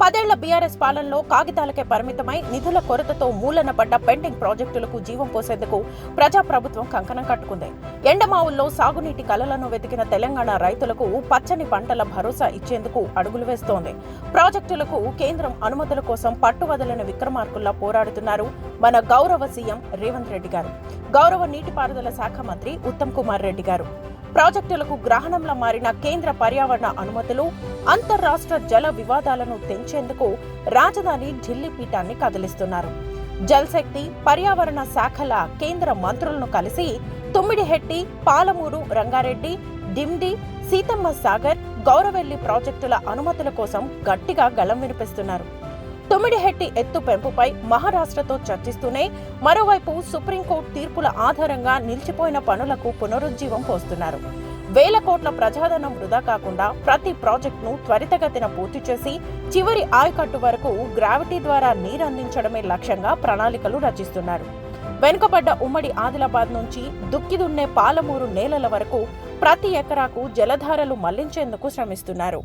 10 ఏళ్ల బీఆర్ఎస్ పాలనలో కాగితాలకే పరిమితమై నిధుల కొరతతో మూలన పడ్డ పెండింగ్ ప్రాజెక్టులకు జీవం పోసేందుకు ప్రజాప్రభుత్వం కంకణం కట్టుకుంది. ఎండమావుల్లో సాగునీటి కలలను వెతికిన తెలంగాణ రైతులకు పచ్చని పంటల భరోసా ఇచ్చేందుకు అడుగులు వేస్తోంది. ప్రాజెక్టులకు కేంద్రం అనుమతుల కోసం పట్టువదలని విక్రమార్కుల్లా పోరాడుతున్నారు మన గౌరవ సీఎం రేవంత్ రెడ్డి గారు, గౌరవ నీటిపారుదల శాఖ మంత్రి ఉత్తమ్ కుమార్ రెడ్డి గారు. ప్రాజెక్టులకు గ్రహణంలా మారిన కేంద్ర పర్యావరణ అనుమతులు, అంతర్రాష్ట్ర జల వివాదాలను తెంచేందుకు రాజధాని ఢిల్లీ పీఠాన్ని కదిలిస్తున్నారు. జల్శక్తి, పర్యావరణ శాఖల కేంద్ర మంత్రులను కలిసి తుమ్మిడిహెట్టి, పాలమూరు రంగారెడ్డి, డిండి, సీతమ్మ సాగర్, గౌరవెల్లి ప్రాజెక్టుల అనుమతుల కోసం గట్టిగా గళం వినిపిస్తున్నారు. తుమ్మిడిహెట్టి ఎత్తు పెంపుపై మహారాష్ట్రతో చర్చిస్తూనే మరోవైపు సుప్రీంకోర్టు తీర్పుల ఆధారంగా నిలిచిపోయిన పనులకు పునరుజ్జీవం పోస్తున్నారు. వేల కోట్ల ప్రజాధనం వృధా కాకుండా ప్రతి ప్రాజెక్టును త్వరితగతిన పూర్తి చేసి చివరి ఆయకట్టు వరకు గ్రావిటీ ద్వారా నీరందించడమే లక్ష్యంగా ప్రణాళికలు రచిస్తున్నారు. వెనుకబడ్డ ఉమ్మడి ఆదిలాబాద్ నుంచి దుక్కిదున్నే పాలమూరు నేలల వరకు ప్రతి ఎకరాకు జలధారలు మళ్లించేందుకు శ్రమిస్తున్నారు.